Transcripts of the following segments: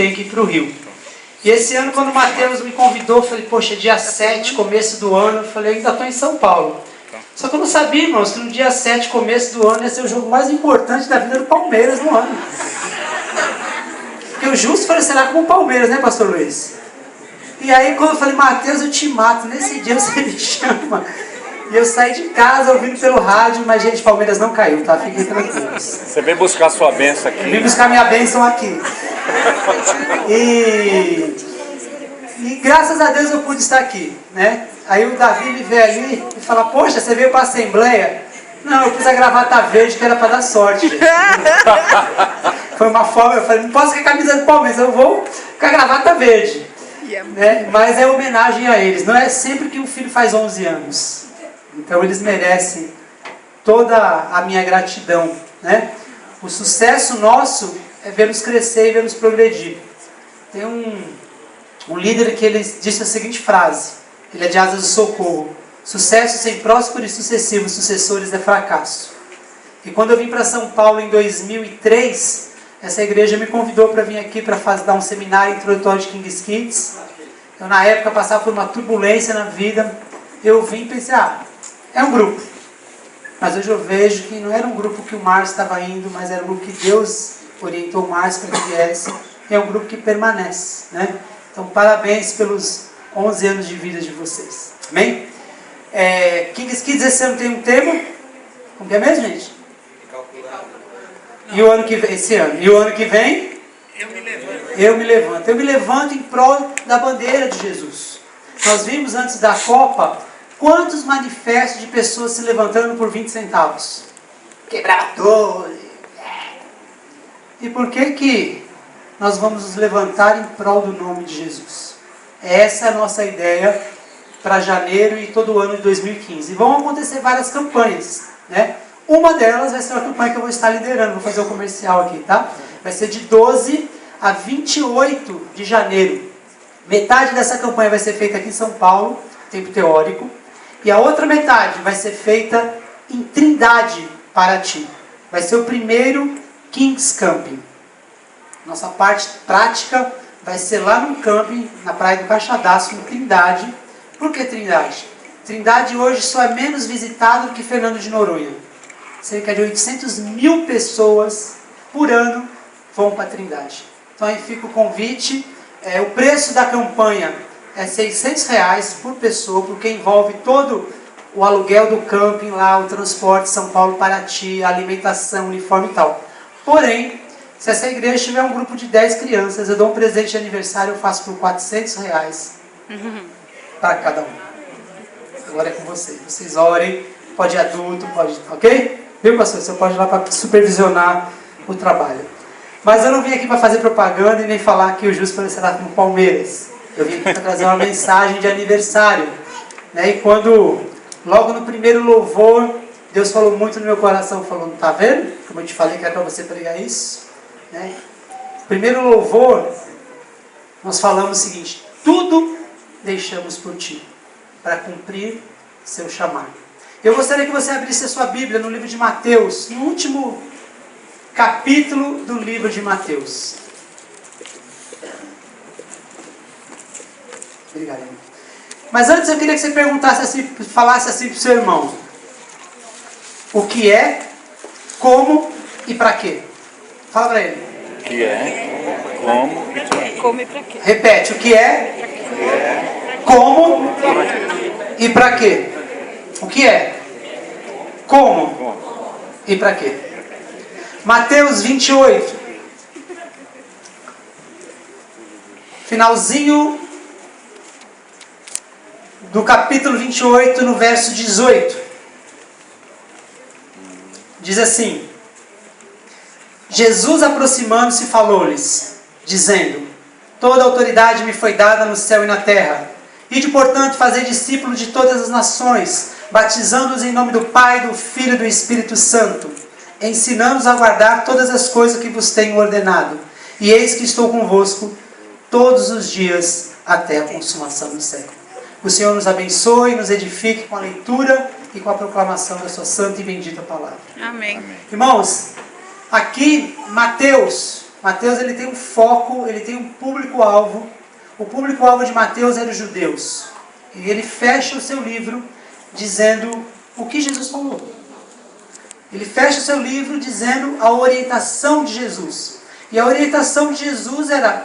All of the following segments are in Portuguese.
tenho que ir para o Rio. E esse ano, quando o Matheus me convidou, eu falei, poxa, dia 7, começo do ano, eu falei, ainda estou em São Paulo. Só que eu não sabia, irmãos, que no dia 7, começo do ano, ia ser o jogo mais importante da vida do Palmeiras no ano. Porque o justo florescerá como o Palmeiras, né, pastor Luiz? E aí, quando eu falei, Matheus, eu te mato, nesse dia você me chama. E eu saí de casa ouvindo pelo rádio, mas, gente, Palmeiras não caiu, tá? Fiquem tranquilos. Você veio buscar sua bênção aqui. Eu vim buscar minha bênção aqui. E graças a Deus eu pude estar aqui, né? Aí o Davi me veio ali e falou, poxa, você veio para a Assembleia? Não, eu pus a gravata verde que era para dar sorte, gente. Foi uma forma, eu falei, não posso com a camisa do Palmeiras, eu vou com a gravata verde. Né? Mas é homenagem a eles, não é sempre que um filho faz 11 anos. Então eles merecem toda a minha gratidão, né? O sucesso nosso é ver-nos crescer e ver-nos progredir. Tem um líder que ele disse a seguinte frase, ele é de Asas do Socorro: sucesso sem próspero e sucessivos sucessores é fracasso. E quando eu vim para São Paulo em 2003, essa igreja me convidou para vir aqui para dar um seminário introdutório de King's Kids. Eu na época passava por uma turbulência na vida, eu vim e pensei, é um grupo. Mas hoje eu vejo que não era um grupo que o Márcio estava indo, mas era um grupo que Deus orientou o Márcio para que viesse. E é um grupo que permanece, né? Então, parabéns pelos 11 anos de vida de vocês. Amém? King's Kids esse ano tem um tema. Como que é mesmo, gente? E o ano que vem, esse ano. E o ano que vem? Eu me levanto. Eu me levanto em prol da bandeira de Jesus. Nós vimos antes da Copa quantos manifestos de pessoas se levantando por 20 centavos. Quebrador. E por que nós vamos nos levantar em prol do nome de Jesus? Essa é a nossa ideia para janeiro e todo o ano de 2015. E vão acontecer várias campanhas, né? Uma delas vai ser uma campanha que eu vou estar liderando. Vou fazer o comercial aqui, tá? Vai ser de 12 a 28 de janeiro. Metade dessa campanha vai ser feita aqui em São Paulo, tempo teórico. E a outra metade vai ser feita em Trindade, Paraty. Vai ser o primeiro Kings Camping. Nossa parte prática vai ser lá no camping, na Praia do Caixadaço, em Trindade. Por que Trindade? Trindade hoje só é menos visitado do que Fernando de Noronha. Cerca de 800 mil pessoas por ano vão para Trindade. Então aí fica o convite. O preço da campanha é R$600 por pessoa, porque envolve todo o aluguel do camping lá, o transporte São Paulo Paraty, a alimentação, uniforme e tal. Porém, se essa igreja tiver um grupo de 10 crianças, eu dou um presente de aniversário, eu faço por R$400 para cada um. Agora é com vocês. Vocês orem, pode ir adulto, pode... Ok? Viu, pastor? Você pode ir lá para supervisionar o trabalho. Mas eu não vim aqui para fazer propaganda e nem falar que o justo florescerá como Palmeiras. Eu vim aqui para trazer uma mensagem de aniversário. Né? E quando, logo no primeiro louvor, Deus falou muito no meu coração, falou, tá vendo? Como eu te falei que era para você pregar isso. Né? Primeiro louvor, nós falamos o seguinte: tudo deixamos por ti, para cumprir seu chamado. Eu gostaria que você abrisse a sua Bíblia no livro de Mateus, no último capítulo do livro de Mateus. Obrigado, irmão. Mas antes eu queria que você perguntasse assim, falasse assim para o seu irmão: o que é, como e para quê? Fala para ele. O que é, como e para quê? Como e pra quê? Repete, o que é, como e para quê? O que é, como e para quê? Mateus 28. Finalzinho do capítulo 28, no verso 18. Diz assim: Jesus, aproximando-se, falou-lhes, dizendo: toda autoridade me foi dada no céu e na terra. Ide, portanto, fazer discípulos de todas as nações, batizando-os em nome do Pai, do Filho e do Espírito Santo, ensinando-os a guardar todas as coisas que vos tenho ordenado. E eis que estou convosco todos os dias até a consumação do século. O Senhor nos abençoe e nos edifique com a leitura e com a proclamação da sua santa e bendita palavra. Amém. Irmãos, aqui Mateus Mateus ele tem um foco, ele tem um público-alvo. O público-alvo de Mateus era os judeus. E ele fecha o seu livro dizendo o que Jesus falou. Ele fecha o seu livro dizendo a orientação de Jesus. E a orientação de Jesus era: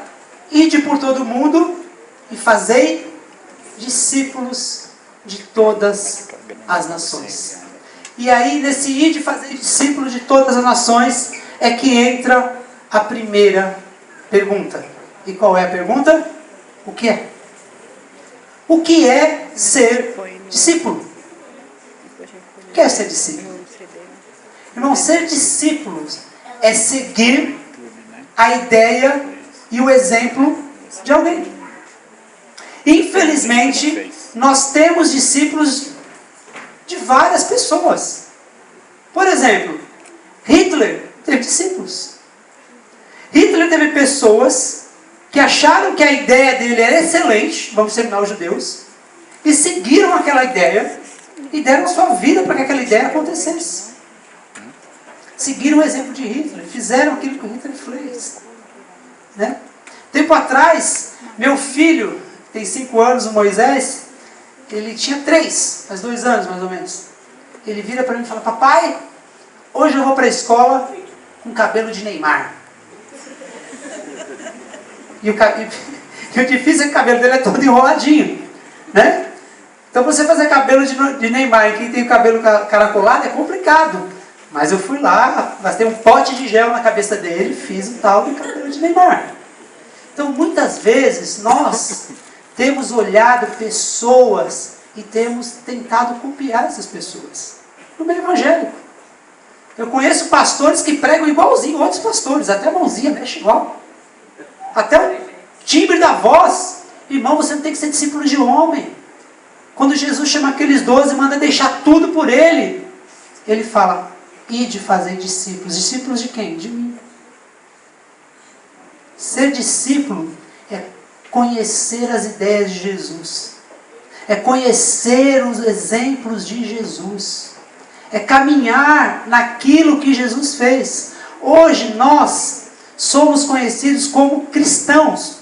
ide por todo o mundo e fazei discípulos de todas as nações. E aí, nesse ide e fazer discípulos de todas as nações, é que entra a primeira pergunta. E qual é a pergunta? O que é? O que é ser discípulo? O que é ser discípulo? Irmão, ser discípulo é seguir a ideia e o exemplo de alguém. Infelizmente, nós temos discípulos de várias pessoas. Por exemplo, Hitler teve discípulos. Hitler teve pessoas que acharam que a ideia dele era excelente, vamos exterminar os judeus, e seguiram aquela ideia e deram sua vida para que aquela ideia acontecesse. Seguiram o exemplo de Hitler, fizeram aquilo que Hitler fez. Né? Tempo atrás, meu filho, tem 5 anos, o Moisés, ele tinha 3, faz 2 anos mais ou menos. Ele vira para mim e fala: papai, hoje eu vou para a escola com cabelo de Neymar. E o difícil é que o cabelo dele é todo enroladinho. Né? Então você fazer cabelo de Neymar e quem tem o cabelo caracolado é complicado. Mas eu fui lá, gastei um pote de gel na cabeça dele, fiz um tal de cabelo de Neymar. Então muitas vezes nós temos olhado pessoas e temos tentado copiar essas pessoas. No meio evangélico. Eu conheço pastores que pregam igualzinho outros pastores, até a mãozinha mexe igual. Até o timbre da voz. Irmão, você não tem que ser discípulo de homem. Quando Jesus chama aqueles 12 e manda deixar tudo por ele, ele fala: ide fazer discípulos. Discípulos de quem? De mim. Ser discípulo é conhecer as ideias de Jesus. É conhecer os exemplos de Jesus. É caminhar naquilo que Jesus fez. Hoje nós somos conhecidos como cristãos.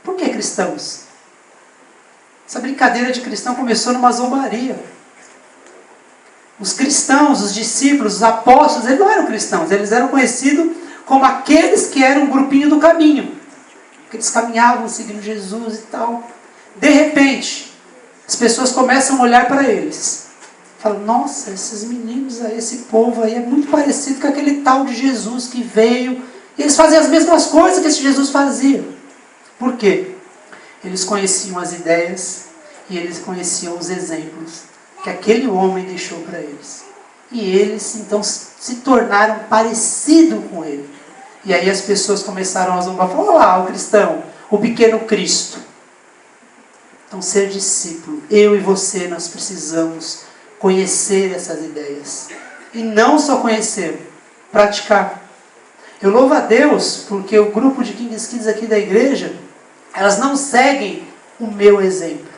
Por que cristãos? Essa brincadeira de cristão começou numa zombaria. Os cristãos, os discípulos, os apóstolos, eles não eram cristãos. Eles eram conhecidos como aqueles que eram um grupinho do caminho. Que eles caminhavam seguindo Jesus e tal. De repente, as pessoas começam a olhar para eles. Falam: nossa, esses meninos aí, esse povo aí é muito parecido com aquele tal de Jesus que veio. E eles fazem as mesmas coisas que esse Jesus fazia. Por quê? Eles conheciam as ideias e eles conheciam os exemplos que aquele homem deixou para eles. E eles então se tornaram parecidos com ele. E aí as pessoas começaram a zombar. Olha lá o cristão, o pequeno Cristo. Então ser discípulo, eu e você, nós precisamos conhecer essas ideias. E não só conhecer, praticar. Eu louvo a Deus porque o grupo de Kings Kids aqui da igreja, elas não seguem o meu exemplo.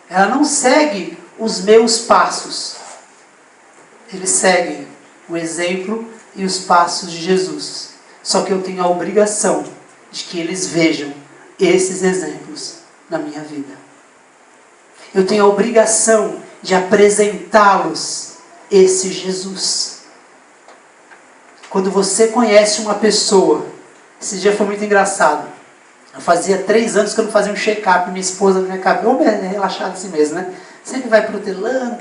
Ela não segue os meus passos. Eles seguem o exemplo e os passos de Jesus. Só que eu tenho a obrigação de que eles vejam esses exemplos na minha vida. Eu tenho a obrigação de apresentá-los esse Jesus. Quando você conhece uma pessoa, esse dia foi muito engraçado. Eu fazia 3 anos que eu não fazia um check-up. Minha esposa na minha cabeça, ou é relaxada assim mesmo, né? Sempre vai protelando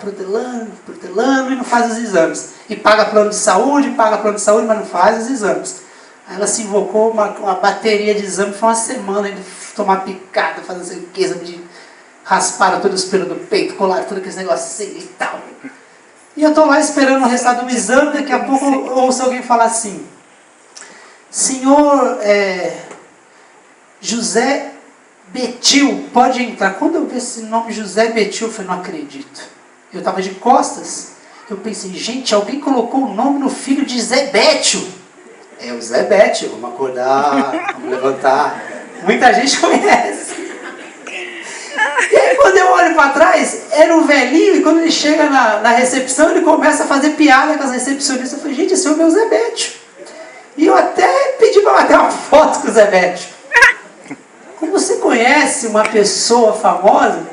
e não faz os exames. E paga plano de saúde, mas não faz os exames. Aí ela se invocou uma bateria de exame, foi uma semana indo tomar picada, fazer não sei o que, exame de rasparam todos os pelos do peito, colaram todos aqueles negocinhos e tal. E eu estou lá esperando o resultado do exame, daqui a pouco eu ouço alguém falar assim: senhor José Betil, pode entrar. Quando eu vi esse nome José Betil, eu falei: não acredito. Eu estava de costas, eu pensei: gente, alguém colocou o nome no filho de Zé Bétio. É o Zé Bétio, vamos acordar, vamos levantar. Muita gente conhece. E aí quando eu olho para trás, era um velhinho, e quando ele chega na recepção, ele começa a fazer piada com as recepcionistas. Eu falei: gente, esse é o meu Zé Bétio. E eu até pedi para bater uma foto com o Zebete. Quando você conhece uma pessoa famosa,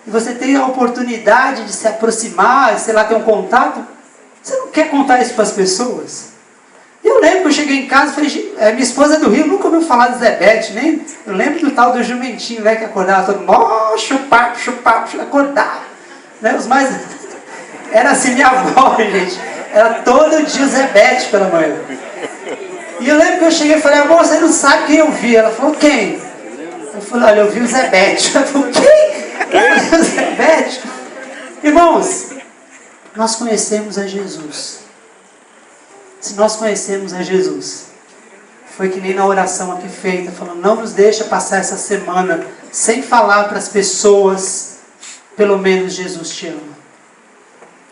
e você tem a oportunidade de se aproximar, sei lá, ter um contato, você não quer contar isso para as pessoas? Eu lembro que eu cheguei em casa e falei, minha esposa é do Rio, nunca ouviu falar de Zebete, nem. Eu lembro do tal do jumentinho, né, que acordava todo mundo, chupar, acordava. Né, os mais. Era assim minha avó, gente. Era todo dia o Zebete pela manhã. E eu lembro que eu cheguei e falei, amor, você não sabe quem eu vi? Ela falou, quem? Eu falei, olha, eu vi o Zebete. Ela falou, quem? Eu vi o Zebete. Irmãos, nós conhecemos a Jesus. Se nós conhecemos a Jesus, foi que nem na oração aqui feita, falando, não nos deixa passar essa semana sem falar para as pessoas, pelo menos Jesus te ama.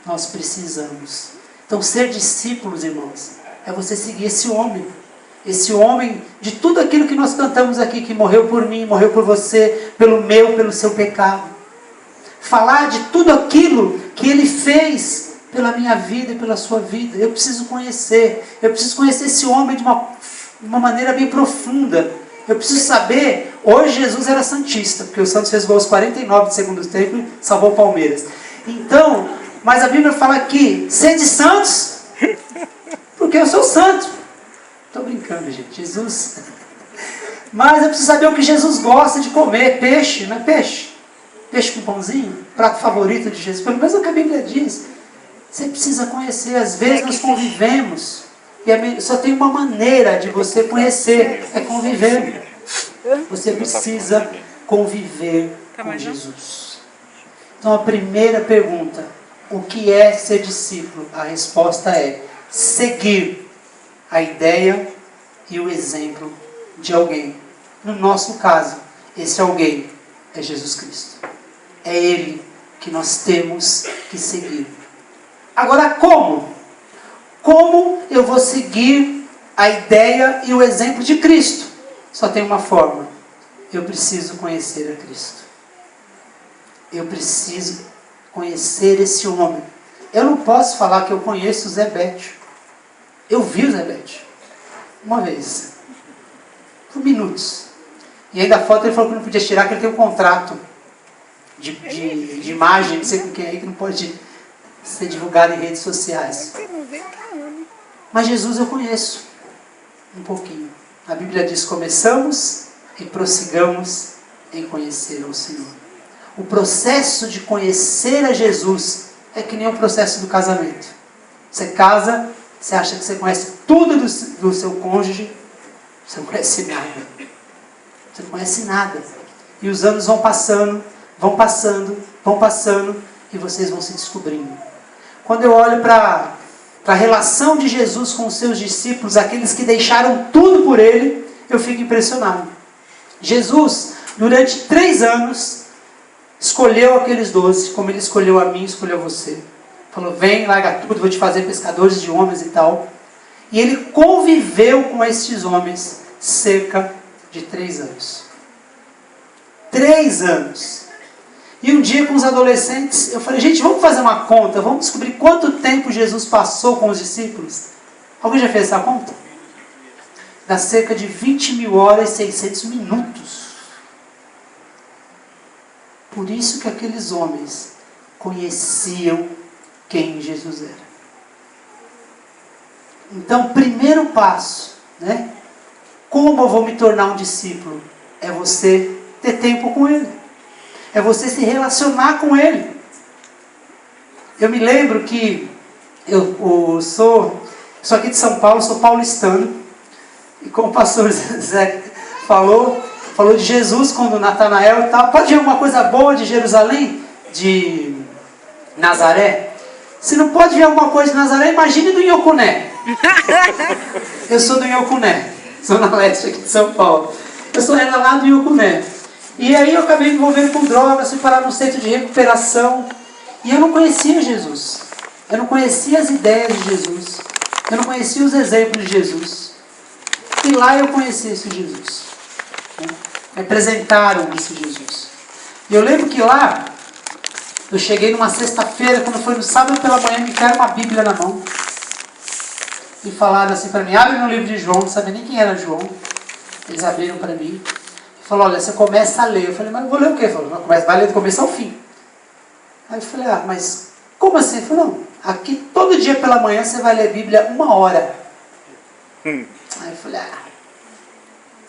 Nós precisamos. Então ser discípulos, irmãos, é você seguir esse homem de tudo aquilo que nós cantamos aqui, que morreu por mim, morreu por você, pelo seu pecado. Falar de tudo aquilo que ele fez pela minha vida e pela sua vida. Eu preciso conhecer esse homem de uma maneira bem profunda. Eu preciso saber, hoje Jesus era santista, porque o Santos fez gol aos 49 do segundo tempo e salvou o Palmeiras. Então, mas a Bíblia fala aqui, sede santos, porque eu sou santo. Estou brincando, gente, Jesus. Mas eu preciso saber o que Jesus gosta de comer, peixe, não é peixe? Peixe com pãozinho, prato favorito de Jesus, pelo menos é o que a Bíblia diz. Você precisa conhecer, às vezes nós convivemos, e só tem uma maneira de você conhecer, é conviver. Você precisa conviver com Jesus. Então a primeira pergunta, o que é ser discípulo? A resposta é seguir a ideia e o exemplo de alguém. No nosso caso, esse alguém é Jesus Cristo. É Ele que nós temos que seguir. Agora, como? Como eu vou seguir a ideia e o exemplo de Cristo? Só tem uma forma. Eu preciso conhecer a Cristo. Eu preciso conhecer esse homem. Eu não posso falar que eu conheço o Zebete. Eu vi o Zebete. Uma vez. Por minutos. E ainda a foto ele falou que não podia tirar, que ele tem um contrato de imagem, não sei com quem aí, que não pode ser divulgado em redes sociais. Mas Jesus eu conheço um pouquinho. A Bíblia diz, começamos e prossigamos em conhecer o Senhor. O processo de conhecer a Jesus é que nem o processo do casamento. Você casa, você acha que você conhece tudo do seu cônjuge, você não conhece nada. Você não conhece nada. E os anos vão passando, e vocês vão se descobrindo. Quando eu olho para a relação de Jesus com os seus discípulos, aqueles que deixaram tudo por Ele, eu fico impressionado. Jesus, durante 3 anos, escolheu aqueles 12, como Ele escolheu a mim, escolheu você. Falou, vem, larga tudo, vou te fazer pescadores de homens e tal. E Ele conviveu com esses homens cerca de 3 anos. 3 anos. E um dia com os adolescentes, eu falei, gente, vamos fazer uma conta, vamos descobrir quanto tempo Jesus passou com os discípulos. Alguém já fez essa conta? Dá cerca de 20.000 horas e 600 minutos. Por isso que aqueles homens conheciam quem Jesus era. Então, primeiro passo, né? Como eu vou me tornar um discípulo? É você ter tempo com Ele. É você se relacionar com Ele. Eu me lembro que eu sou aqui de São Paulo, sou paulistano. E como o pastor Zé falou de Jesus quando Natanael e tal. Pode ver alguma coisa boa de Jerusalém? De Nazaré? Se não pode ver alguma coisa de Nazaré, imagine do Inhocuné. Eu sou do Inhocuné, zona leste aqui de São Paulo. Eu sou lá do Inhocuné. E aí eu acabei me envolvendo com drogas, fui parar num centro de recuperação. E eu não conhecia Jesus. Eu não conhecia as ideias de Jesus. Eu não conhecia os exemplos de Jesus. E lá eu conheci esse Jesus. Me apresentaram esse Jesus. E eu lembro que lá, eu cheguei numa sexta-feira, quando foi no sábado pela manhã, me caiu uma Bíblia na mão. e falaram assim para mim, abre no livro de João, não sabia nem quem era João. Eles abriram para mim e falaram, olha, você começa a ler. Eu falei, mas eu vou ler o quê? Ele falou, vai ler do começo ao fim. Aí eu falei, mas como assim? Ele falou, não, aqui todo dia pela manhã você vai ler a Bíblia 1 hora. Aí eu falei,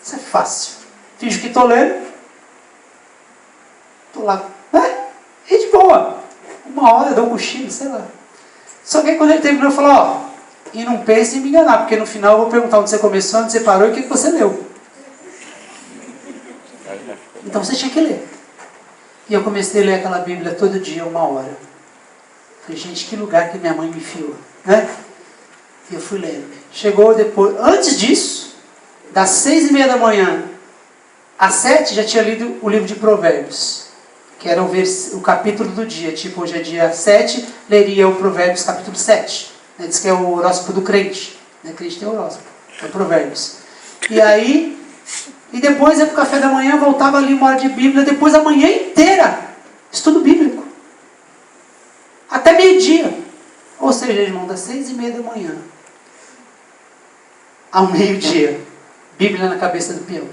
isso é fácil. Finjo que estou lendo. Estou lá, e de boa. 1 hora, dou um cochilo, sei lá. Só que aí quando ele terminou, eu falei, e não pense em me enganar, porque no final eu vou perguntar onde você começou, onde você parou e o que você leu. Então você tinha que ler. E eu comecei a ler aquela Bíblia todo dia, 1 hora. Falei, gente, que lugar que minha mãe me enfiou, né? E eu fui lendo. Chegou depois, antes disso, das 6:30 da manhã às 7 já tinha lido o livro de Provérbios, que era o capítulo do dia. Tipo, hoje é dia 7, leria o Provérbios capítulo 7. Né? Diz que é o horóscopo do crente. Né? Crente tem horóscopo, é o Provérbios. E aí, depois ia para o café da manhã, voltava ali 1 hora de Bíblia, depois a manhã inteira, estudo bíblico. Até meio-dia. Ou seja, irmão, das 6:30 da manhã ao meio-dia, Bíblia na cabeça do peão.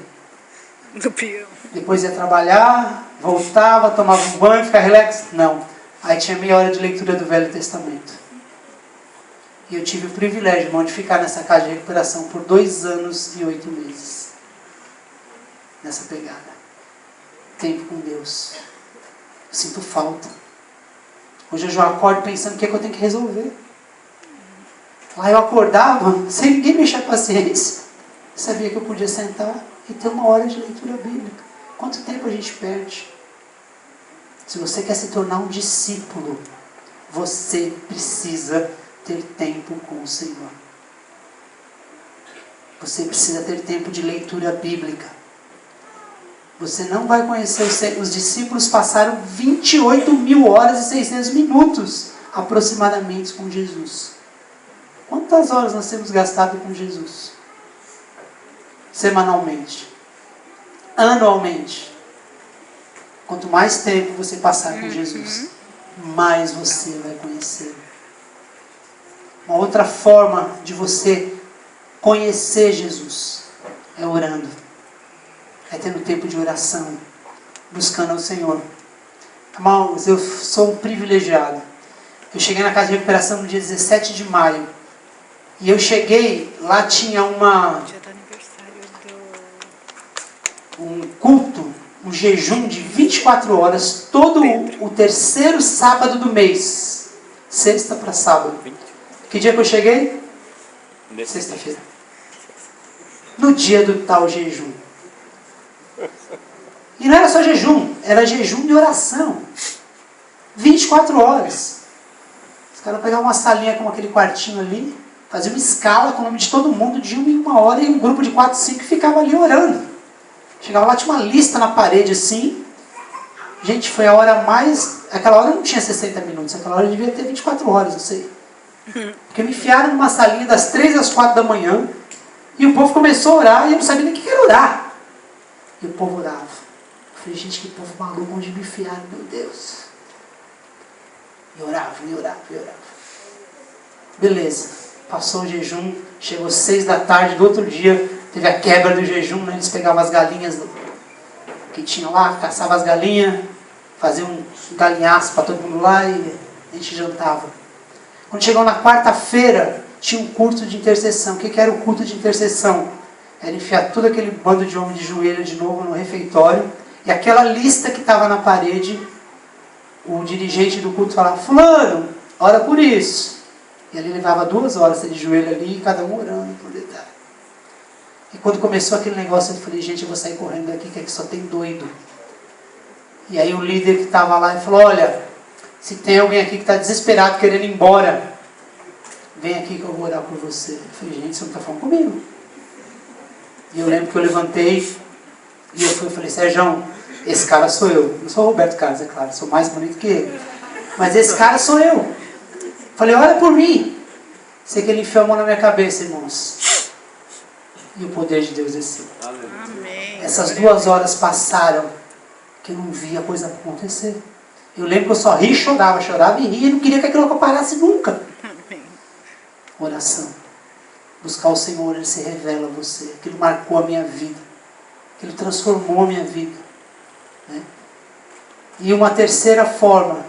Depois ia trabalhar, voltava, tomava um banho, ficava relax. Não. Aí tinha meia hora de leitura do Velho Testamento. E eu tive o privilégio, irmão, de ficar nessa casa de recuperação por 2 anos e 8 meses. Nessa pegada. Tempo com Deus. Eu sinto falta. Hoje eu já acordo pensando o que é que eu tenho que resolver. Lá eu acordava, sem ninguém mexer a paciência. Sabia que eu podia sentar e ter 1 hora de leitura bíblica. Quanto tempo a gente perde? Se você quer se tornar um discípulo, você precisa ter tempo com o Senhor. Você precisa ter tempo de leitura bíblica. Você não vai conhecer os discípulos passaram 28.000 horas e 600 minutos aproximadamente com Jesus. Quantas horas nós temos gastado com Jesus? Semanalmente, anualmente. Quanto mais tempo você passar com Jesus, mais você vai conhecer. Uma outra forma de você conhecer Jesus é orando, é tendo tempo de oração, buscando ao Senhor. Irmãos, eu sou um privilegiado. Eu cheguei na casa de recuperação no dia 17 de maio. E eu cheguei, lá tinha um culto, um jejum de 24 horas, todo o terceiro sábado do mês. Sexta para sábado. Que dia que eu cheguei? Sexta-feira. No dia do tal jejum. E não era só jejum, era jejum de oração. 24 horas. Os caras pegavam uma salinha com aquele quartinho ali, faziam uma escala com o nome de todo mundo de 1 hora, e um grupo de 4, 5 ficava ali orando. Chegava lá, tinha uma lista na parede assim. Gente, foi a hora mais... Aquela hora não tinha 60 minutos, aquela hora devia ter 24 horas, não sei. Porque me enfiaram numa salinha das 3 às 4 da manhã, e o povo começou a orar, e eu não sabia nem o que era orar. E o povo orava. Eu falei, gente, que povo maluco, onde me enfiaram, meu Deus. E orava, e orava, e orava. Beleza. Passou o jejum, chegou 6 da tarde do outro dia, teve a quebra do jejum, né? Eles pegavam as galinhas que tinham lá, caçavam as galinhas, faziam um galinhaço para todo mundo lá e a gente jantava. Quando chegou na quarta-feira, tinha um culto de intercessão. O que era o culto de intercessão? Era enfiar todo aquele bando de homem de joelho de novo no refeitório, e aquela lista que estava na parede, o dirigente do culto falava, fulano, ora por isso. E ele levava 2 horas de joelho ali, cada um orando por detalhe. E quando começou aquele negócio, eu falei, gente, eu vou sair correndo daqui, que aqui só tem doido. E aí o líder que estava lá, ele falou, olha, se tem alguém aqui que está desesperado, querendo ir embora, vem aqui que eu vou orar por você. Eu falei, gente, você não está falando comigo. E eu lembro que eu levantei, e eu falei, Sérgio, esse cara sou eu. Não sou o Roberto Carlos, é claro, sou mais bonito que ele. Mas esse cara sou eu. Falei, olha por mim. Sei que ele enfiou a mão na minha cabeça, irmãos. E o poder de Deus desceu. Amém. Essas 2 horas passaram que eu não via a coisa acontecer. Eu lembro que eu só ria e chorava e ria. E não queria que aquilo parasse nunca. Amém. Oração. buscar o Senhor, Ele se revela a você. Aquilo marcou a minha vida. Aquilo transformou a minha vida. Né? E uma terceira forma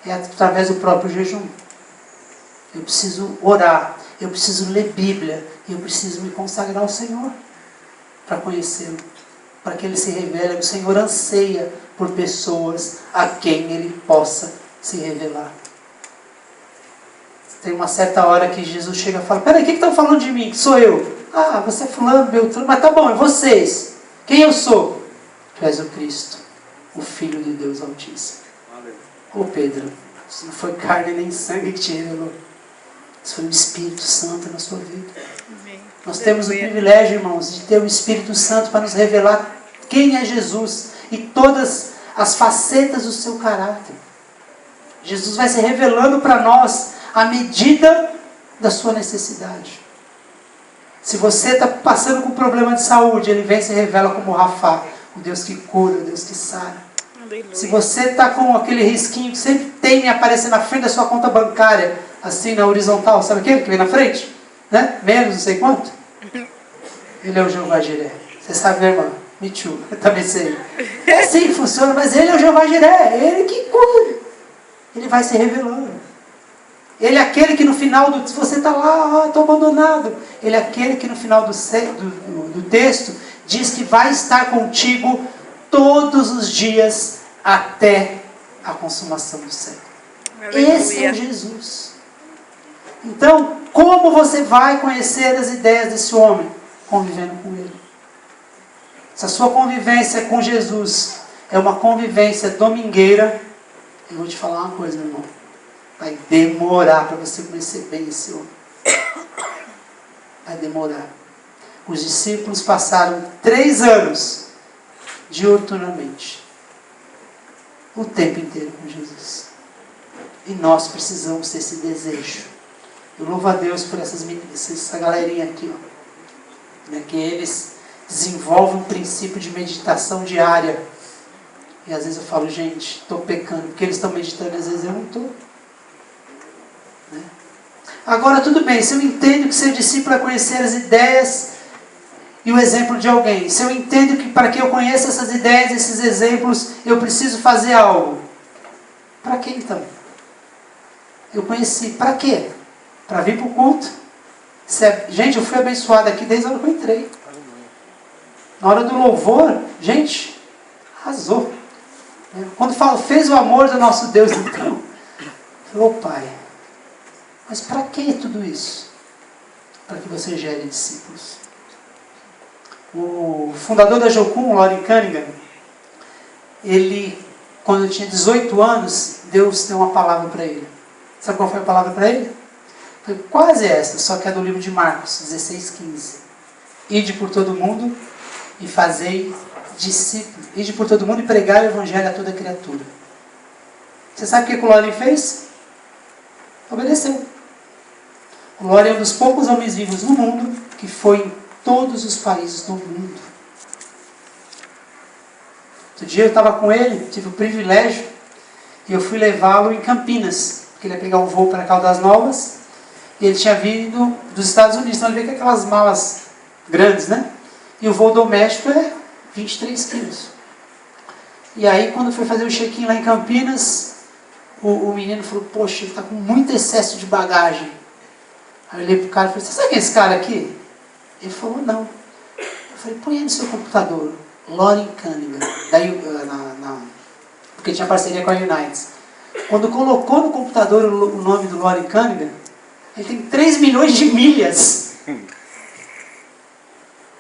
é através do próprio jejum. Eu preciso orar, eu preciso ler Bíblia, eu preciso me consagrar ao Senhor para conhecê-lo, para que Ele se revele. O Senhor anseia por pessoas a quem Ele possa se revelar. Tem uma certa hora que Jesus chega e fala: peraí, o que estão falando de mim? Que sou eu? Ah, você é fulano, Beltrano, mas tá bom, e vocês? Quem eu sou? Tu és o Cristo, o Filho de Deus Altíssimo. Ô Pedro, isso não foi carne nem sangue que te revelou. Isso foi o Espírito Santo na sua vida. Amém. Nós temos o privilégio, irmãos, de ter o Espírito Santo para nos revelar quem é Jesus e todas as facetas do seu caráter. Jesus vai se revelando para nós à medida da sua necessidade. Se você está passando com problema de saúde, Ele vem e se revela como Rafa, o Deus que cura, o Deus que sara. Aleluia. Se você está com aquele risquinho que sempre tem aparecer na frente da sua conta bancária, assim na horizontal, sabe aquele que vem na frente? Né? Menos não sei quanto. Ele é o Jeová Jiré. Você sabe, né, irmã? Me too, eu também sei. É assim que funciona, mas Ele é o Jeová Jiré. Ele que cura. Ele vai se revelando. Ele é aquele que no final do... Se você está lá, estou abandonado. Ele é aquele que no final do texto diz que vai estar contigo todos os dias até a consumação do século. Aleluia. Esse é Jesus. Então, como você vai conhecer as ideias desse homem? Convivendo com Ele. Se a sua convivência com Jesus é uma convivência domingueira, eu vou te falar uma coisa, meu irmão. Vai demorar para você conhecer bem esse homem. Vai demorar. Os discípulos passaram 3 anos diuturnamente. O tempo inteiro com Jesus. E nós precisamos ter esse desejo. Eu louvo a Deus por essa galerinha aqui. Ó, né, que eles desenvolvem um princípio de meditação diária. E às vezes eu falo, gente, estou pecando. Porque eles estão meditando, às vezes eu não estou. Agora tudo bem, se eu entendo que ser discípulo é conhecer as ideias e o exemplo de alguém, se eu entendo que para que eu conheça essas ideias, esses exemplos, eu preciso fazer algo, para que então? Eu conheci, para quê? Para vir para o culto. Gente, eu fui abençoado aqui desde a hora que eu entrei. Na hora do louvor, gente, arrasou. Quando falo, fez o amor do nosso Deus, então, falou, Pai, mas para que tudo isso? Para que você gere discípulos. O fundador da Jocum, Loren Cunningham, ele, quando ele tinha 18 anos, Deus deu uma palavra para ele. Sabe qual foi a palavra para ele? Foi quase essa, só que é do livro de Marcos, 16:15. Ide por todo mundo e fazei discípulos. Ide por todo mundo e pregai o evangelho a toda criatura. Você sabe o que o Loren fez? Obedeceu. O Loren é um dos poucos homens vivos no mundo que foi em todos os países do mundo. Outro dia eu estava com ele, tive o privilégio, e eu fui levá-lo em Campinas, porque ele ia pegar um voo para Caldas Novas, e ele tinha vindo dos Estados Unidos, então ele veio com aquelas malas grandes, né? E o voo doméstico é 23 quilos. E aí quando foi fazer o check-in lá em Campinas, o menino falou, poxa, ele está com muito excesso de bagagem. Aí eu olhei pro cara e falei, você sabe quem é esse cara aqui? Ele falou, não. Eu falei, põe aí no seu computador, Loren Cunningham, porque tinha parceria com a United. Quando colocou no computador o nome do Loren Cunningham, ele tem 3 milhões de milhas.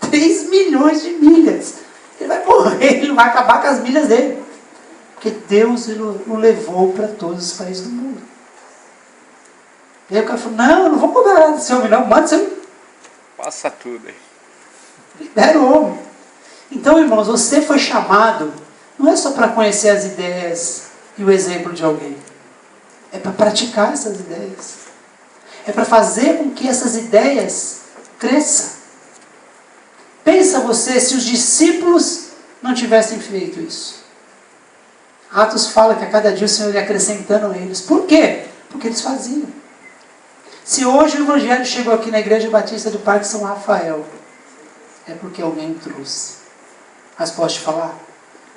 3 milhões de milhas. Ele vai morrer, ele vai acabar com as milhas dele. Porque Deus o levou para todos os países do mundo. E aí o cara falou, não, eu não vou cobrar nada desse homem não, manda esse homem. Passa tudo aí. Libera o homem. Então, irmãos, você foi chamado, não é só para conhecer as ideias e o exemplo de alguém. É para praticar essas ideias. É para fazer com que essas ideias cresçam. Pensa você, se os discípulos não tivessem feito isso. Atos fala que a cada dia o Senhor ia acrescentando eles. Por quê? Porque eles faziam. Se hoje o Evangelho chegou aqui na Igreja Batista do Parque São Rafael, é porque alguém trouxe. Mas posso te falar?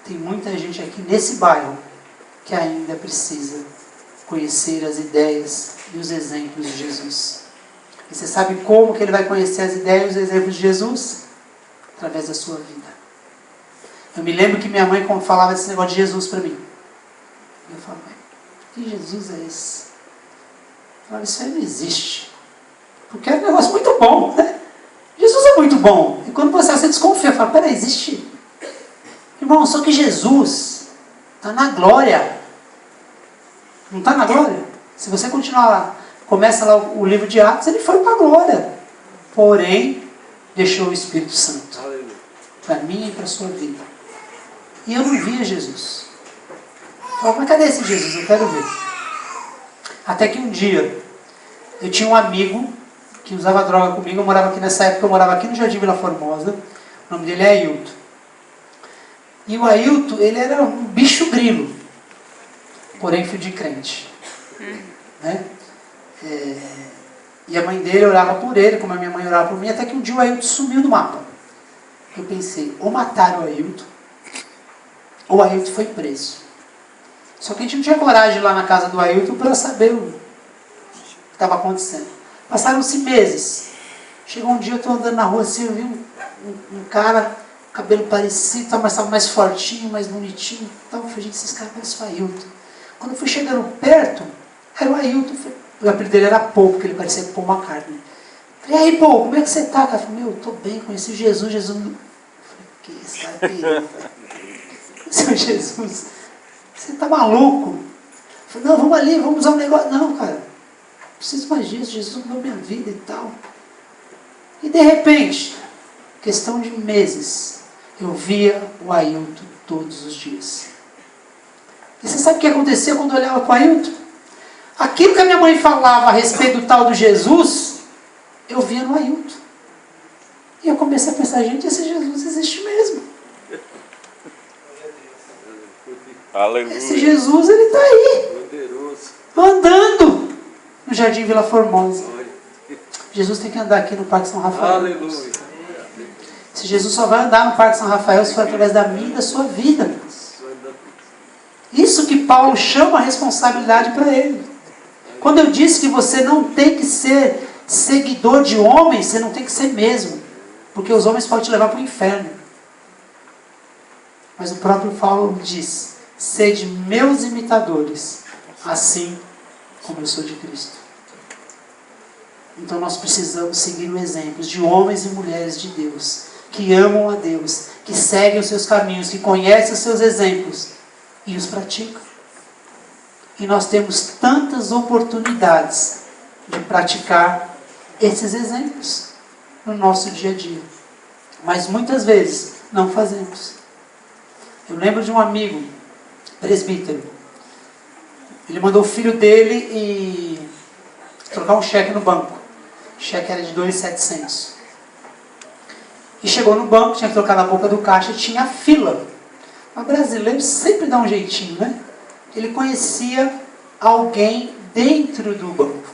Tem muita gente aqui nesse bairro que ainda precisa conhecer as ideias e os exemplos de Jesus. E você sabe como que ele vai conhecer as ideias e os exemplos de Jesus? Através da sua vida. Eu me lembro que minha mãe falava esse negócio de Jesus para mim. Eu falava, que Jesus é esse? Eu falava, isso aí não existe. Porque é um negócio muito bom, né? Jesus é muito bom. E quando você desconfia, fala, peraí, existe? Irmão, só que Jesus está na glória. Não está na glória? Se você continuar lá, começa lá o livro de Atos, ele foi para a glória. Porém, deixou o Espírito Santo. Para mim e para a sua vida. E eu não via Jesus. Eu falava, mas cadê esse Jesus? Eu quero ver. Até que um dia, eu tinha um amigo que usava droga comigo. Eu morava aqui nessa época, eu morava aqui no Jardim Vila Formosa. O nome dele é Ailton. E o Ailton, ele era um bicho grilo. Porém, filho de crente. Né? E a mãe dele orava por ele, como a minha mãe orava por mim, até que um dia o Ailton sumiu do mapa. Eu pensei, ou mataram o Ailton, ou o Ailton foi preso. Só que a gente não tinha coragem de ir lá na casa do Ailton para saber o que estava acontecendo. Passaram-se meses. Chegou um dia, eu estou andando na rua assim, eu vi um cara, cabelo parecido, mas estava mais fortinho, mais bonitinho. Então, eu falei, gente, esses caras parecem o Ailton. Quando eu fui chegando perto, era o Ailton. O apelido dele era Paul, porque ele parecia Paul McCartney. Falei, e aí, Paul, como é que você tá? Cara, eu falei, eu estou bem, conheci Jesus. Eu falei, que esse cara é perigo. Seu Jesus, você tá maluco? Eu falei, não, vamos ali, vamos usar um negócio. Não, cara, não preciso mais disso, Jesus mudou minha vida e tal. E de repente, questão de meses, eu via o Ailton todos os dias. E você sabe o que acontecia quando eu olhava para o Ailton? Aquilo que a minha mãe falava a respeito do tal do Jesus, eu via no Ailton. E eu comecei a pensar, gente, esse Jesus existe mesmo. Aleluia. Esse Jesus, ele está aí. Andando no Jardim Vila Formosa. Jesus tem que andar aqui no Parque São Rafael. Aleluia. Esse Jesus só vai andar no Parque São Rafael se for através da minha e da sua vida. Isso que Paulo chama a responsabilidade para ele. Quando eu disse que você não tem que ser seguidor de homens, você não tem que ser mesmo. Porque os homens podem te levar para o inferno. Mas o próprio Paulo diz, sede meus imitadores, assim como eu sou de Cristo. Então nós precisamos seguir o exemplo de homens e mulheres de Deus, que amam a Deus, que seguem os seus caminhos, que conhecem os seus exemplos e os praticam. E nós temos tantas oportunidades de praticar esses exemplos no nosso dia a dia. Mas muitas vezes não fazemos. Eu lembro de um amigo, presbítero. Ele mandou o filho dele trocar um cheque no banco. O cheque era de 2.700. E chegou no banco, tinha que trocar na boca do caixa, tinha fila. Mas brasileiro sempre dá um jeitinho, né? Ele conhecia alguém dentro do banco.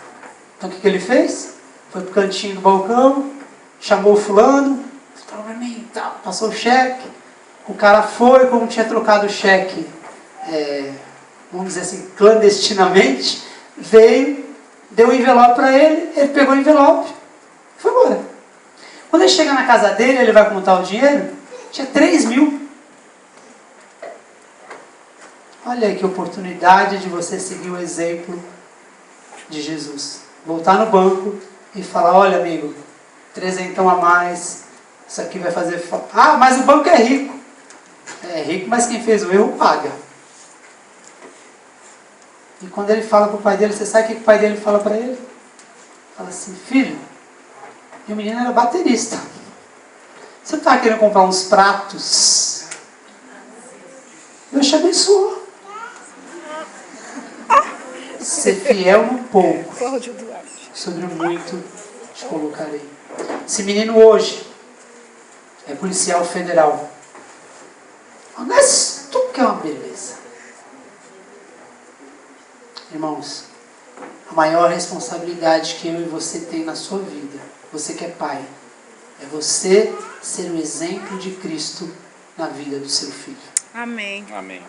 Então o que ele fez? Foi pro cantinho do balcão, chamou o fulano, falou pra mim, passou o cheque. O cara foi, como tinha trocado o cheque, vamos dizer assim, clandestinamente, veio, deu o envelope para ele, ele pegou o envelope e foi embora. Quando ele chega na casa dele, ele vai contar o dinheiro, tinha 3.000. Olha aí que oportunidade de você seguir o exemplo de Jesus. Voltar no banco e falar, olha amigo, 300 a mais, isso aqui vai fazer falta. Ah, mas o banco é rico. É rico, mas quem fez o erro paga. E quando ele fala para o pai dele, você sabe o que o pai dele fala para ele? Fala assim, filho, e o menino era baterista. Você está querendo comprar uns pratos? Deus te abençoou. Ser fiel no pouco, sobre o muito te colocarei. Esse menino hoje é policial federal. Honesto que é uma beleza. Irmãos, A maior responsabilidade que eu e você tem na sua vida, você que é pai, é você ser o exemplo de Cristo na vida do seu filho. Amém. Amém.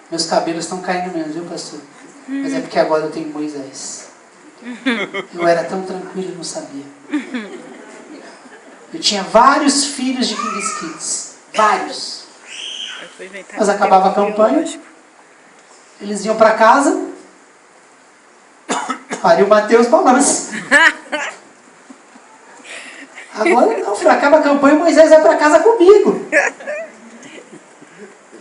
Meus cabelos estão caindo menos, viu, pastor? Mas é porque agora eu tenho Moisés. Eu era tão tranquilo e não sabia. Eu tinha vários filhos de King's Kids. Vários. Mas acabava a campanha, eles iam para casa, faria o Mateus balança. Agora não, filho, acaba a campanha e Moisés vai para casa comigo.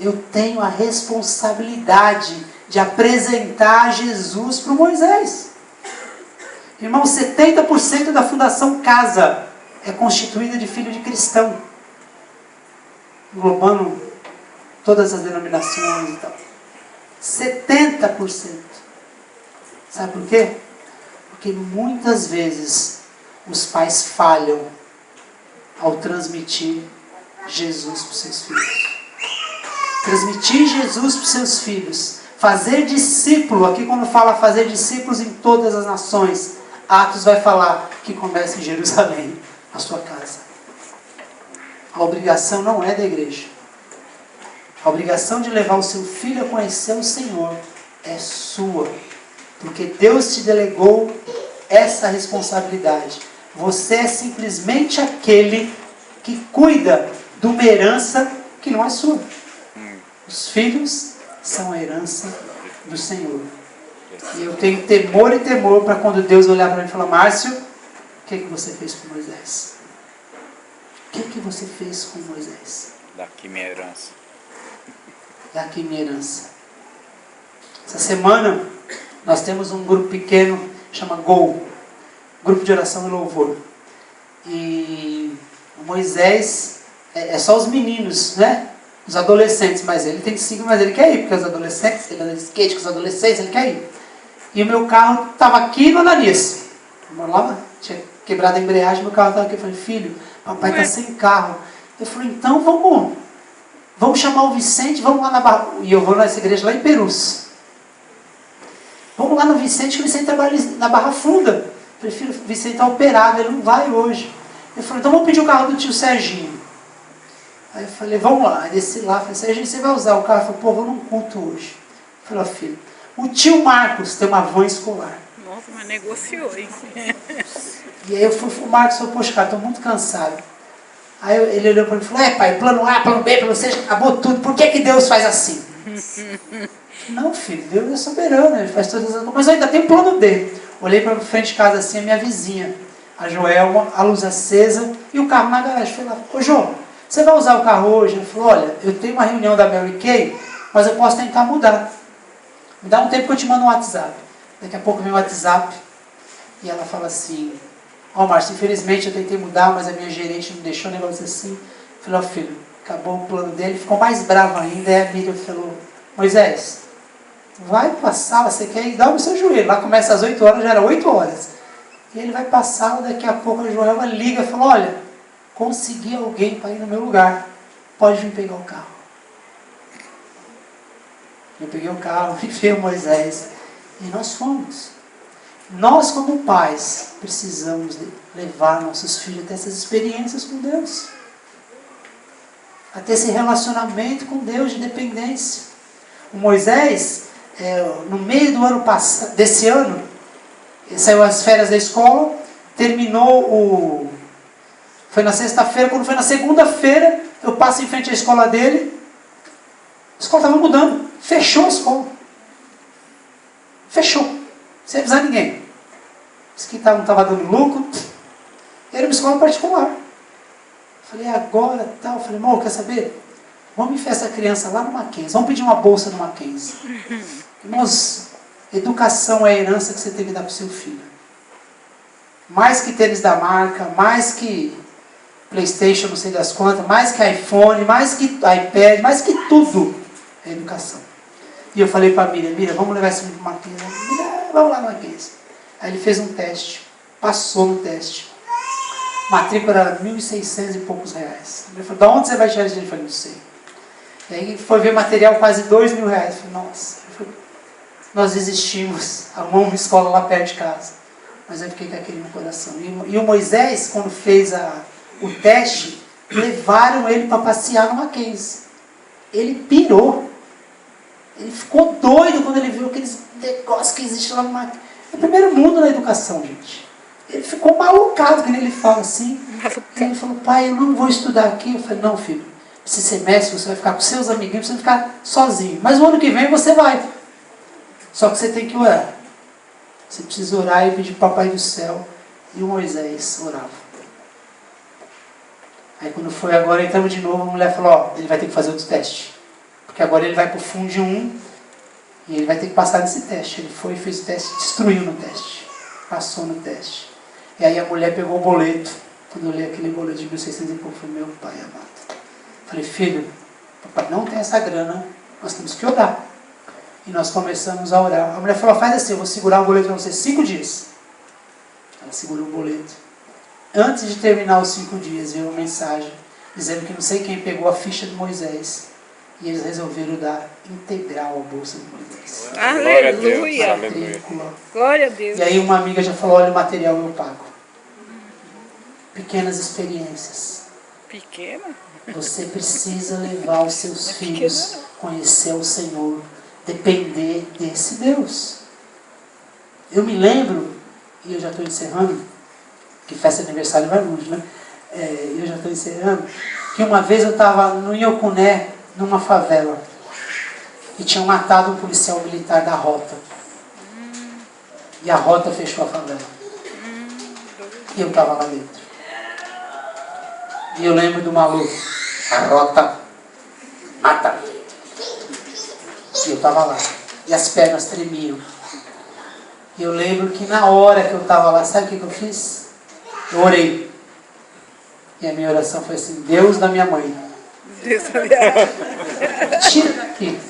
Eu tenho a responsabilidade de apresentar Jesus para o Moisés. Irmão, 70% da Fundação Casa é constituída de filho de cristão. Englobando todas as denominações e tal. 70%. Sabe por quê? Porque muitas vezes os pais falham ao transmitir Jesus para os seus filhos. Transmitir Jesus para os seus filhos. Fazer discípulo. Aqui quando fala fazer discípulos em todas as nações, Atos vai falar que começa em Jerusalém, na sua casa. A obrigação não é da igreja. A obrigação de levar o seu filho a conhecer o Senhor é sua. Porque Deus te delegou essa responsabilidade. Você é simplesmente aquele que cuida de uma herança que não é sua. Os filhos são a herança do Senhor. E eu tenho temor e temor para quando Deus olhar para mim e falar: Márcio, o que você fez com Moisés? O que você fez com Moisés? Daqui minha herança. Daqui minha herança. Essa semana nós temos um grupo pequeno, chama GOL, Grupo de Oração e Louvor. E o Moisés é só os meninos, né? Os adolescentes, mas ele tem 5, mas ele quer ir, porque os adolescentes, ele anda de skate com os adolescentes, ele quer ir. E o meu carro estava aqui no Ananias. Lá, tinha quebrado a embreagem, meu carro estava aqui. Eu falei: filho, papai está sem carro. Eu falei: então vamos chamar o Vicente, vamos lá na Barra. E eu vou nessa igreja lá em Perus. Vamos lá no Vicente, que o Vicente trabalha na Barra Funda. Eu falei: filho, o Vicente está operado, ele não vai hoje. Eu falei: então vamos pedir o carro do tio Serginho. Aí eu falei: vamos lá. Aí desci lá, falei: Serginho, você vai usar o carro? Eu falei: pô, vou num culto hoje. Eu falei: ó, filho, o tio Marcos tem uma van escolar. Nossa, mas negociou, hein? E aí eu fui pro Marcos e falei: poxa, cara, estou muito cansado. Aí ele olhou para mim e falou: pai, plano A, plano B, plano C, acabou tudo. Por que Deus faz assim? Não, filho, Deus é soberano, ele faz todas as coisas. Mas eu ainda tenho plano D. Olhei para frente de casa assim, a minha vizinha, a Joelma, a luz acesa e o carro na garagem. Falei lá: ô João, você vai usar o carro hoje? Ele falou: olha, eu tenho uma reunião da Mary Kay, mas eu posso tentar mudar. Me dá um tempo que eu te mando um WhatsApp. Daqui a pouco vem o WhatsApp e ela fala assim: ó, Márcio, infelizmente eu tentei mudar, mas a minha gerente não deixou, um negócio assim. Eu falei: ó, filho, acabou o plano dele, ficou mais bravo ainda. Aí a Miriam falou: Moisés, vai para a sala, você quer ir? Dá o seu joelho. Lá começa às 8 horas, já era 8 horas. E ele vai para a sala, daqui a pouco a Joelma liga e fala: olha, consegui alguém para ir no meu lugar, pode vir pegar o carro. Eu peguei o carro, enfiei o Moisés e nós fomos. Nós, como pais, precisamos levar nossos filhos a ter essas experiências com Deus, a ter esse relacionamento com Deus de dependência. O Moisés, no meio do ano passado, desse ano, ele saiu as férias da escola, terminou foi na sexta-feira. Quando foi na segunda-feira, eu passo em frente à escola dele, a escola estava mudando, fechou a escola. Fechou, sem avisar ninguém. Disse que não estava dando lucro. Era uma escola particular. Falei: agora tal. Falei: amor, quer saber? Vamos enfiar essa criança lá no Mackenzie. Vamos pedir uma bolsa no Mackenzie. Irmãos, educação é a herança que você tem que dar para o seu filho. Mais que tênis da marca, mais que PlayStation, não sei das quantas, mais que iPhone, mais que iPad, mais que tudo é educação. E eu falei para a Miriam: vamos levar esse menino para o Mackenzie. Miriam, vamos lá no Mackenzie. Aí ele fez um teste, passou no teste. Matrícula era R$1.600 e poucos. Ele falou: de onde você vai tirar esse dinheiro? Eu falei: não sei. E aí foi ver material, quase R$2.000. Eu falei: nossa. Ele falou: nós desistimos, arrumamos uma escola lá perto de casa. Mas eu fiquei com aquele no coração. E o Moisés, quando fez o teste, levaram ele para passear no Mackenzie. Ele pirou. Ele ficou doido quando ele viu aqueles negócios que existem lá no Mackenzie. É o primeiro mundo na educação, gente. Ele ficou malucado quando ele fala assim. Ele falou, pai, eu não vou estudar aqui. Eu falei, não, filho, esse semestre você vai ficar com seus amiguinhos, você vai ficar sozinho. Mas o ano que vem você vai. Só que você tem que orar. Você precisa orar e pedir para o Papai do Céu. E o Moisés orava. Aí quando foi agora, entramos de novo, a mulher falou, ó, ele vai ter que fazer outro teste. Porque agora ele vai para o Fundo 1 e ele vai ter que passar nesse teste. Ele foi e fez o teste, destruiu no teste. Passou no teste. E aí a mulher pegou o boleto. Quando eu li aquele boleto de 1.600 e pouco, eu falei, meu pai amado. Falei, filho, papai não tem essa grana, nós temos que orar. E nós começamos a orar. A mulher falou, faz assim, eu vou segurar o boleto para você 5 dias. Ela segurou o boleto. Antes de terminar os 5 dias, veio uma mensagem dizendo que não sei quem pegou a ficha de Moisés. E eles resolveram dar integral a bolsa de Moisés. Aleluia! Glória a Deus! E aí uma amiga já falou, olha o material eu pago. Pequenas experiências. Pequena? Você precisa levar os seus filhos a conhecer o Senhor. Depender desse Deus. Eu me lembro, e eu já estou encerrando, que festa de aniversário vai longe, né? Eu já estou encerrando, que uma vez eu estava no Iocuné, numa favela, e tinham matado um policial militar da rota. E a rota fechou a favela. E eu estava lá dentro. E eu lembro do maluco, a rota mata. E eu estava lá. E as pernas tremiam. E eu lembro que na hora que eu estava lá, sabe o que eu fiz? Eu orei. E a minha oração foi assim, Deus da minha mãe. Deus da minha mãe. Tira daqui.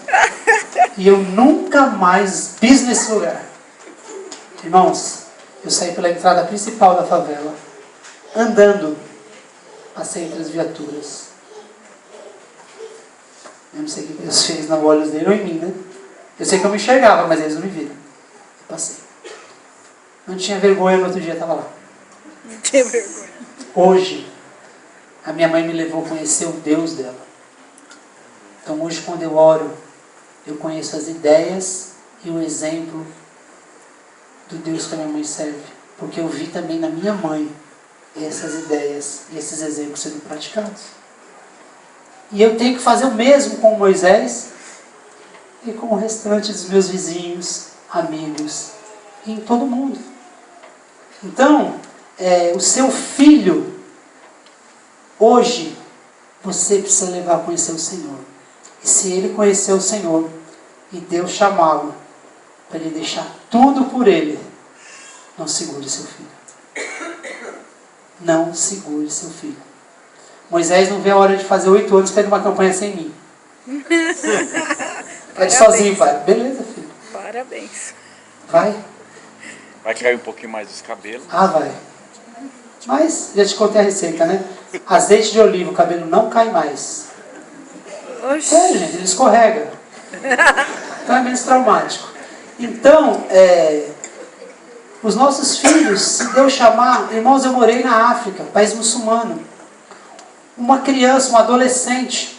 E eu nunca mais pis nesse lugar. Irmãos, eu saí pela entrada principal da favela, andando, passei entre as viaturas. Eu não sei o que Deus fez nos olhos dele ou em mim, né? Eu sei que eu me enxergava, mas eles não me viram. Eu passei. Não tinha vergonha, no outro dia estava lá. Não tinha vergonha. Hoje, a minha mãe me levou a conhecer o Deus dela. Então hoje, quando eu oro, eu conheço as ideias e o exemplo do Deus que a minha mãe serve. Porque eu vi também na minha mãe essas ideias e esses exemplos sendo praticados. E eu tenho que fazer o mesmo com Moisés e com o restante dos meus vizinhos, amigos e em todo mundo. Então, o seu filho, hoje, você precisa levar a conhecer o Senhor. E se ele conhecer o Senhor e Deus chamá-lo para ele deixar tudo por ele, não segure seu filho. Não segure seu filho. Moisés não vê a hora de fazer 8 anos para ir numa campanha sem mim. Vai sozinho, pai. Beleza, filho. Parabéns. Vai. Vai cair um pouquinho mais os cabelos. Ah, vai. Mas, já te contei a receita, né? Azeite de oliva, o cabelo não cai mais. Oxi. Gente, ele escorrega. Então é menos traumático. Então, os nossos filhos, se Deus chamar... Irmãos, eu morei na África, país muçulmano. Uma criança, um adolescente,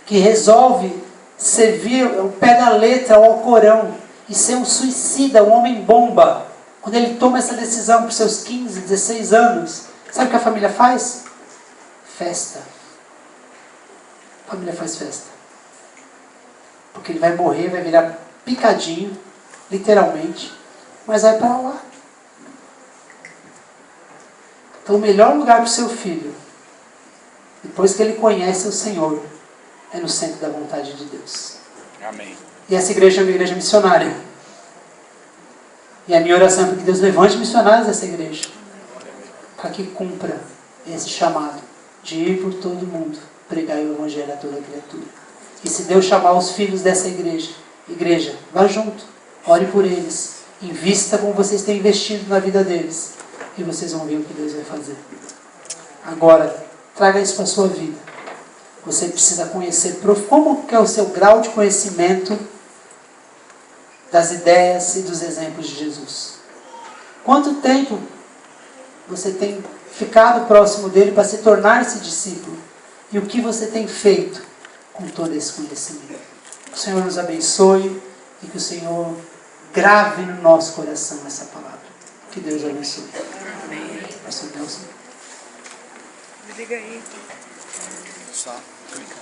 que resolve servir o pé da letra ao Corão e ser um suicida, um homem-bomba. Quando ele toma essa decisão para os seus 15, 16 anos, sabe o que a família faz? Festa. A família faz festa. Porque ele vai morrer, vai virar picadinho, literalmente, mas vai para lá. Então o melhor lugar para o seu filho, depois que ele conhece o Senhor, é no centro da vontade de Deus. Amém. E essa igreja é uma igreja missionária. E a minha oração é para que Deus levante missionários dessa igreja, para que cumpra esse chamado de ir por todo mundo, pregar o evangelho a toda criatura. E se Deus chamar os filhos dessa igreja, vá junto, ore por eles, invista como vocês têm investido na vida deles, e vocês vão ver o que Deus vai fazer. Agora, traga isso para a sua vida. Você precisa conhecer como que é o seu grau de conhecimento das ideias e dos exemplos de Jesus? Quanto tempo você tem ficado próximo dele para se tornar esse discípulo? E o que você tem feito com todo esse conhecimento? Que o Senhor nos abençoe e que o Senhor grave no nosso coração essa palavra. Que Deus abençoe. Amém. Pastor Nelson. Liga aí. Só clicar.